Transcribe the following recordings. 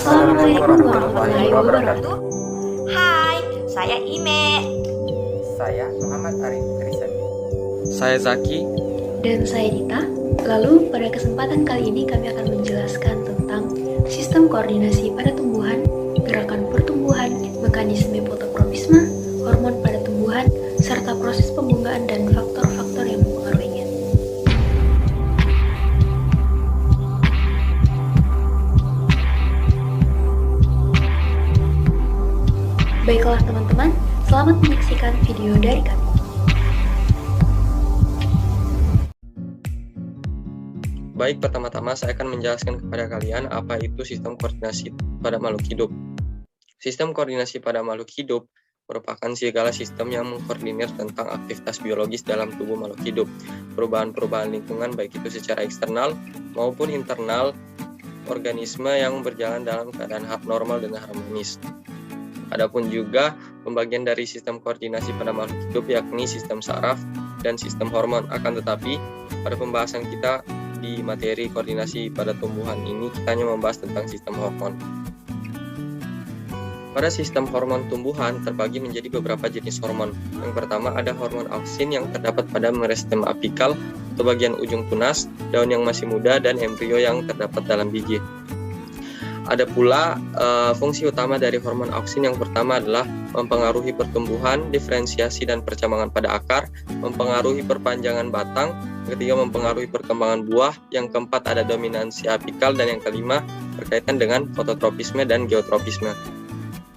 Assalamualaikum warahmatullahi wabarakatuh. Hai, saya Ime. Saya Muhammad Arif Trisani. Saya Zaki. Dan saya Dita. Lalu pada kesempatan kali ini kami akan menjelaskan tentang sistem koordinasi pada tumbuhan, gerakan pertumbuhan, mekanisme fototropisme, hormon pada tumbuhan, serta proses pembungaan dan faktor-faktor yang mempengaruhinya. Baiklah teman-teman, selamat menyaksikan video dari kami. Baik, pertama-tama saya akan menjelaskan kepada kalian apa itu sistem koordinasi pada makhluk hidup. Sistem koordinasi pada makhluk hidup merupakan segala sistem yang mengkoordinir tentang aktivitas biologis dalam tubuh makhluk hidup, perubahan-perubahan lingkungan baik itu secara eksternal maupun internal organisme yang berjalan dalam keadaan normal dan harmonis. Adapun juga pembagian dari sistem koordinasi pada makhluk hidup yakni sistem saraf dan sistem hormon. Akan tetapi pada pembahasan kita di materi koordinasi pada tumbuhan ini kita hanya membahas tentang sistem hormon. Pada sistem hormon tumbuhan terbagi menjadi beberapa jenis hormon. Yang pertama ada hormon auksin yang terdapat pada meristem apikal atau bagian ujung tunas, daun yang masih muda, dan embrio yang terdapat dalam biji. Ada pula fungsi utama dari hormon auksin. Yang pertama adalah mempengaruhi pertumbuhan, diferensiasi dan perkembangan pada akar, mempengaruhi perpanjangan batang, yang ketiga mempengaruhi perkembangan buah, yang keempat ada dominansi apikal, dan yang kelima berkaitan dengan fototropisme dan geotropisme.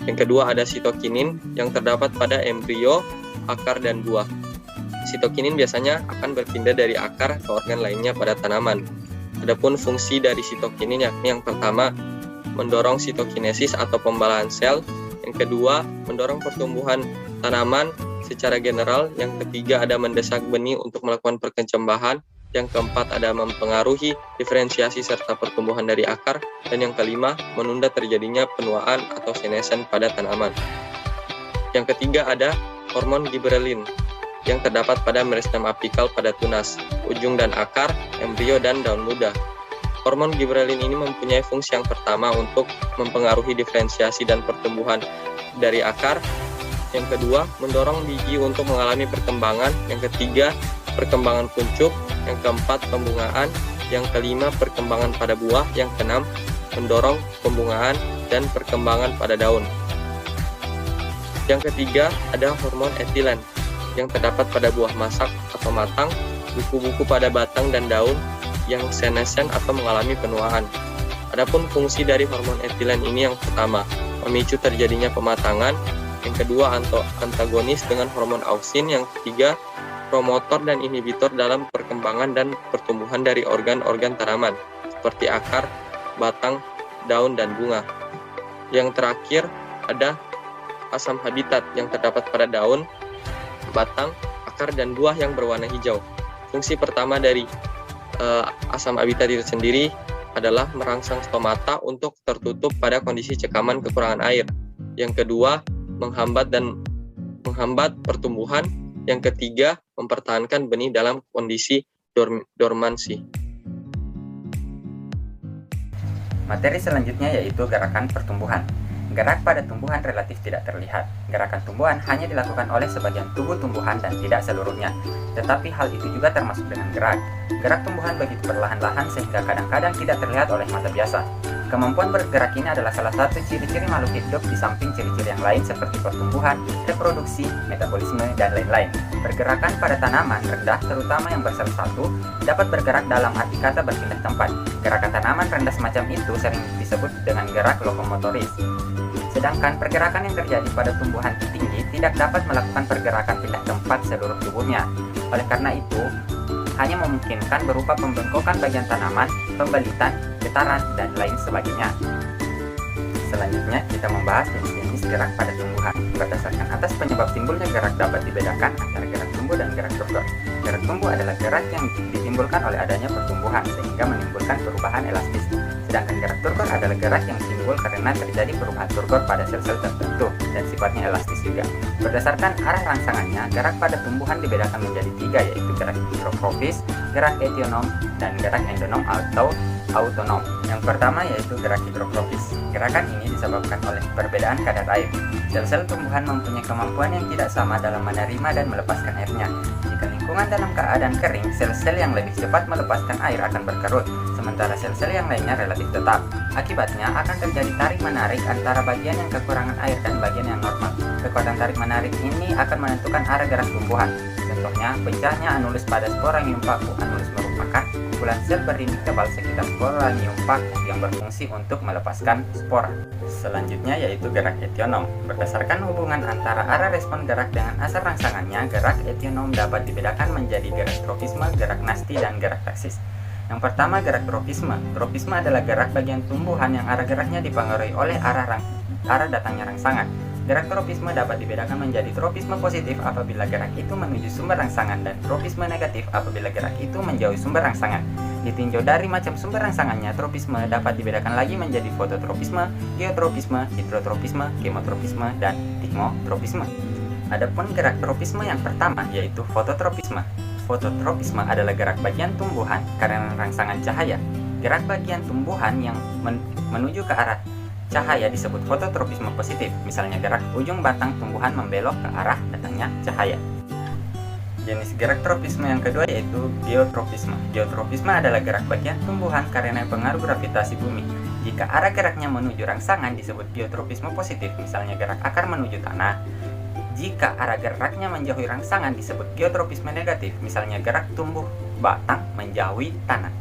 Yang kedua ada sitokinin yang terdapat pada embrio, akar dan buah. Sitokinin biasanya akan berpindah dari akar ke organ lainnya pada tanaman. Adapun fungsi dari sitokinin yakni yang pertama mendorong sitokinesis atau pembalahan sel, yang kedua mendorong pertumbuhan tanaman secara general, yang ketiga ada mendesak benih untuk melakukan perkecambahan, yang keempat ada mempengaruhi diferensiasi serta pertumbuhan dari akar, dan yang kelima menunda terjadinya penuaan atau senescen pada tanaman. Yang ketiga ada hormon giberelin yang terdapat pada meristem apikal pada tunas, ujung dan akar, embrio dan daun muda. Hormon giberelin ini mempunyai fungsi yang pertama untuk mempengaruhi diferensiasi dan pertumbuhan dari akar, yang kedua mendorong biji untuk mengalami perkembangan, yang ketiga perkembangan kuncup, yang keempat pembungaan, yang kelima perkembangan pada buah, yang keenam mendorong pembungaan dan perkembangan pada daun. Yang ketiga ada hormon etilen yang terdapat pada buah masak atau matang, buku-buku pada batang dan daun yang senescen atau mengalami penuaan. Adapun fungsi dari hormon etilen ini yang pertama memicu terjadinya pematangan, yang kedua antagonis dengan hormon auksin, yang ketiga promotor dan inhibitor dalam perkembangan dan pertumbuhan dari organ-organ tanaman seperti akar, batang, daun dan bunga. Yang terakhir ada asam habitat yang terdapat pada daun, batang, akar dan buah yang berwarna hijau. Fungsi pertama dari asam habitat itu sendiri adalah merangsang stomata untuk tertutup pada kondisi cekaman kekurangan air. Yang kedua, menghambat pertumbuhan. Yang ketiga, mempertahankan benih dalam kondisi dormansi. Materi selanjutnya yaitu gerakan pertumbuhan. Gerak pada tumbuhan relatif tidak terlihat. Gerakan tumbuhan hanya dilakukan oleh sebagian tubuh tumbuhan dan tidak seluruhnya. Tetapi hal itu juga termasuk dengan gerak. Gerak tumbuhan begitu perlahan-lahan sehingga kadang-kadang tidak terlihat oleh mata biasa. Kemampuan bergerak ini adalah salah satu ciri-ciri makhluk hidup di samping ciri-ciri yang lain seperti pertumbuhan, reproduksi, metabolisme, dan lain-lain. Pergerakan pada tanaman rendah, terutama yang bersel satu, dapat bergerak dalam arti kata berpindah tempat. Gerakan tanaman rendah semacam itu sering disebut dengan gerak lokomotoris. Sedangkan pergerakan yang terjadi pada tumbuhan tinggi tidak dapat melakukan pergerakan pindah tempat seluruh tubuhnya. Oleh karena itu, hanya memungkinkan berupa pembengkokan bagian tanaman, pembalitan, getaran, dan lain sebagainya. Selanjutnya, kita membahas jenis-jenis gerak pada tumbuhan. Berdasarkan atas penyebab timbulnya gerak dapat dibedakan antara gerak tumbuh dan gerak turgor. Gerak tumbuh adalah gerak yang ditimbulkan oleh adanya pertumbuhan sehingga menimbulkan perubahan elastis. Sedangkan gerak turgor adalah gerak yang timbul karena terjadi perubahan turgor pada sel-sel tertentu dan sifatnya elastis juga. Berdasarkan arah rangsangannya, gerak pada tumbuhan dibedakan menjadi tiga, yaitu gerak hidrofobis, gerak etionom, dan gerak endonom atau autonom. Yang pertama yaitu gerak hidrotropis. Gerakan ini disebabkan oleh perbedaan kadar air. Sel-sel tumbuhan mempunyai kemampuan yang tidak sama dalam menerima dan melepaskan airnya. Jika lingkungan dalam keadaan kering, sel-sel yang lebih cepat melepaskan air akan berkerut, sementara sel-sel yang lainnya relatif tetap. Akibatnya akan terjadi tarik-menarik antara bagian yang kekurangan air dan bagian yang normal. Kekuatan tarik-menarik ini akan menentukan arah gerak tumbuhan. Contohnya, pecahnya anulus pada sporangium paku. Anulus merupakan kumpulan sel berindik tebal sekitar sporangium paku yang berfungsi untuk melepaskan spora. Selanjutnya yaitu gerak etionom. Berdasarkan hubungan antara arah respon gerak dengan asal rangsangannya, gerak etionom dapat dibedakan menjadi gerak tropisme, gerak nasti, dan gerak taksis. Yang pertama, gerak tropisme. Tropisme adalah gerak bagian tumbuhan yang arah geraknya dipengaruhi oleh arah datangnya rangsangan. Gerak tropisme dapat dibedakan menjadi tropisme positif apabila gerak itu menuju sumber rangsangan dan tropisme negatif apabila gerak itu menjauhi sumber rangsangan. Ditinjau dari macam sumber rangsangannya, tropisme dapat dibedakan lagi menjadi fototropisme, geotropisme, hidrotropisme, kemotropisme, dan thigmotropisme. Adapun gerak tropisme yang pertama yaitu fototropisme. Fototropisme adalah gerak bagian tumbuhan karena rangsangan cahaya. Gerak bagian tumbuhan yang menuju ke arah cahaya disebut fototropisme positif. Misalnya gerak ujung batang tumbuhan membelok ke arah datangnya cahaya. Jenis gerak tropisme yang kedua yaitu geotropisme. Geotropisme adalah gerak bagian tumbuhan karena pengaruh gravitasi bumi. Jika arah geraknya menuju rangsangan disebut geotropisme positif, misalnya gerak akar menuju tanah. Jika arah geraknya menjauhi rangsangan disebut geotropisme negatif, misalnya gerak tumbuh batang menjauhi tanah.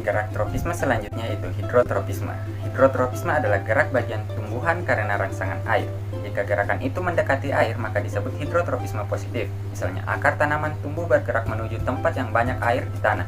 Gerak tropisme selanjutnya yaitu hidrotropisme. Hidrotropisme adalah gerak bagian tumbuhan karena rangsangan air. Jika gerakan itu mendekati air, maka disebut hidrotropisme positif. Misalnya akar tanaman tumbuh bergerak menuju tempat yang banyak air di tanah.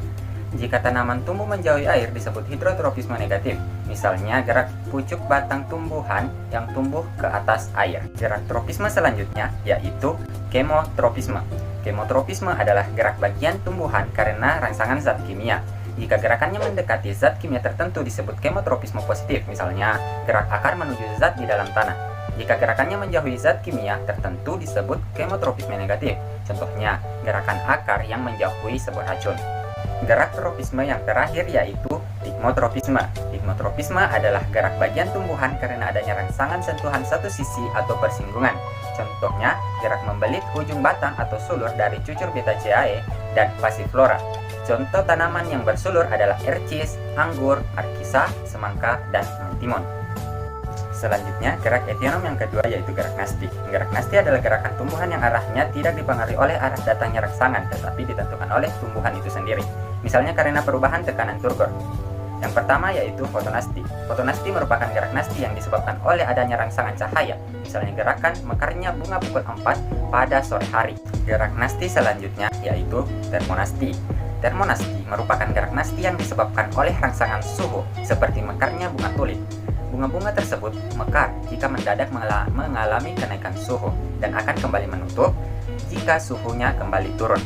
Jika tanaman tumbuh menjauhi air, disebut hidrotropisme negatif. Misalnya gerak pucuk batang tumbuhan yang tumbuh ke atas air. Gerak tropisme selanjutnya yaitu kemotropisme. Kemotropisme adalah gerak bagian tumbuhan karena rangsangan zat kimia. Jika gerakannya mendekati zat kimia tertentu disebut kemotropisme positif, misalnya gerak akar menuju zat di dalam tanah. Jika gerakannya menjauhi zat kimia tertentu disebut kemotropisme negatif. Contohnya, gerakan akar yang menjauhi sebuah racun. Gerak tropisme yang terakhir yaitu thigmotropisme. Thigmotropisme adalah gerak bagian tumbuhan karena adanya rangsangan sentuhan satu sisi atau persinggungan. Contohnya, gerak membelit ujung batang atau sulur dari cucur Betaceae dan Passiflora. Contoh tanaman yang bersulur adalah ercis, anggur, arkisa, semangka, dan mentimun. Selanjutnya, gerak etionom yang kedua yaitu gerak nasti. Gerak nasti adalah gerakan tumbuhan yang arahnya tidak dipengaruhi oleh arah datangnya rangsangan, tetapi ditentukan oleh tumbuhan itu sendiri. Misalnya karena perubahan tekanan turgor. Yang pertama yaitu fotonasti. Fotonasti merupakan gerak nasti yang disebabkan oleh adanya rangsangan cahaya. Misalnya gerakan mekarnya bunga pukul 4 pada sore hari. Gerak nasti selanjutnya yaitu termonasti. Termonasti merupakan gerak nasti yang disebabkan oleh rangsangan suhu, seperti mekarnya bunga tulip. Bunga-bunga tersebut mekar jika mendadak mengalami kenaikan suhu dan akan kembali menutup jika suhunya kembali turun.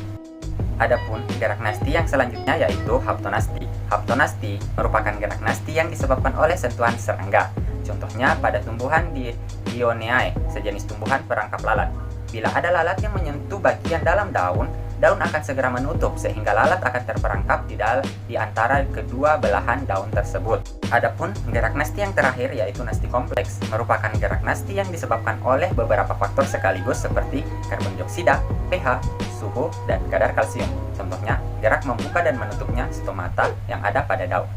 Adapun gerak nasti yang selanjutnya yaitu haptonasti. Haptonasti merupakan gerak nasti yang disebabkan oleh sentuhan serangga. Contohnya pada tumbuhan di Dionaea, sejenis tumbuhan perangkap lalat. Bila ada lalat yang menyentuh bagian dalam daun, daun akan segera menutup sehingga lalat akan terperangkap di antara kedua belahan daun tersebut. Adapun gerak nasti yang terakhir yaitu nasti kompleks, merupakan gerak nasti yang disebabkan oleh beberapa faktor sekaligus seperti karbon dioksida, pH, suhu, dan kadar kalsium. Contohnya, gerak membuka dan menutupnya stomata yang ada pada daun.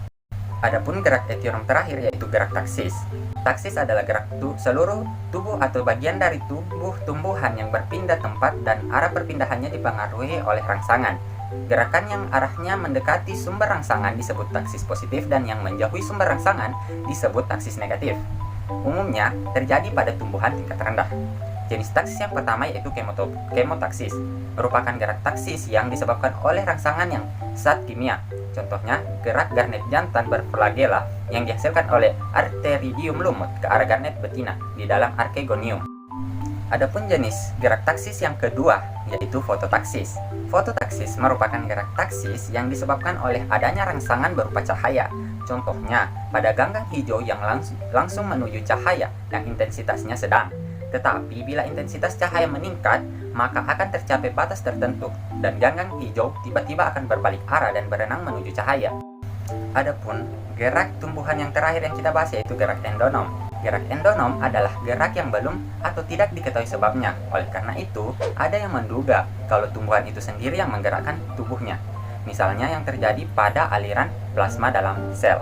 Adapun gerak etionom terakhir yaitu gerak taksis. Taksis adalah gerak seluruh tubuh atau bagian dari tubuh tumbuhan yang berpindah tempat dan arah perpindahannya dipengaruhi oleh rangsangan. Gerakan yang arahnya mendekati sumber rangsangan disebut taksis positif dan yang menjauhi sumber rangsangan disebut taksis negatif. Umumnya terjadi pada tumbuhan tingkat rendah. Jenis taksis yang pertama yaitu kemotaksis, merupakan gerak taksis yang disebabkan oleh rangsangan yang zat kimia. Contohnya, gerak garnet jantan berflagela yang dihasilkan oleh Arteridium lumut ke arah garnet betina di dalam Archegonium. Adapun jenis gerak taksis yang kedua yaitu fototaksis. Fototaksis merupakan gerak taksis yang disebabkan oleh adanya rangsangan berupa cahaya. Contohnya, pada ganggang hijau yang langsung menuju cahaya yang intensitasnya sedang. Tetapi bila intensitas cahaya meningkat, maka akan tercapai batas tertentu dan ganggang hijau tiba-tiba akan berbalik arah dan berenang menuju cahaya. Adapun gerak tumbuhan yang terakhir yang kita bahas yaitu gerak endonom. Gerak endonom adalah gerak yang belum atau tidak diketahui sebabnya. Oleh karena itu, ada yang menduga kalau tumbuhan itu sendiri yang menggerakkan tubuhnya. Misalnya yang terjadi pada aliran plasma dalam sel.